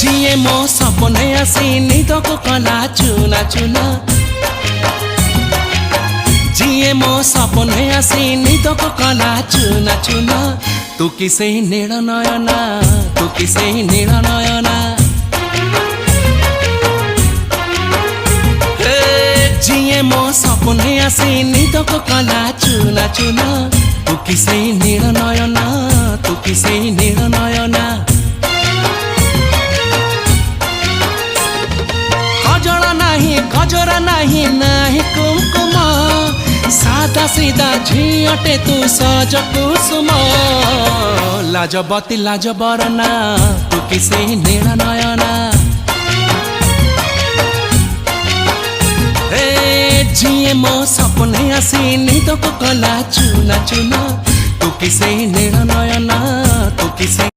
जिए मो सपने आसी निदको कला चुना चुना जिए मो सपने आसी निदको कला चुना चुना तू किसे नील नयना तू किसे नील नयना जिए मो सपने आसी निदको कला चुना चुना तू किसे नील नयना तू किसे नील नयना गजरा नहीं नहीं कुमकुम सादा सीधा झियटे तू सज कुसुम लाजबती लाज बरना तू किसे नील नयना जिए मो सपने आसी निदको कला चुना चुना तू किसे नील नयना तू किसे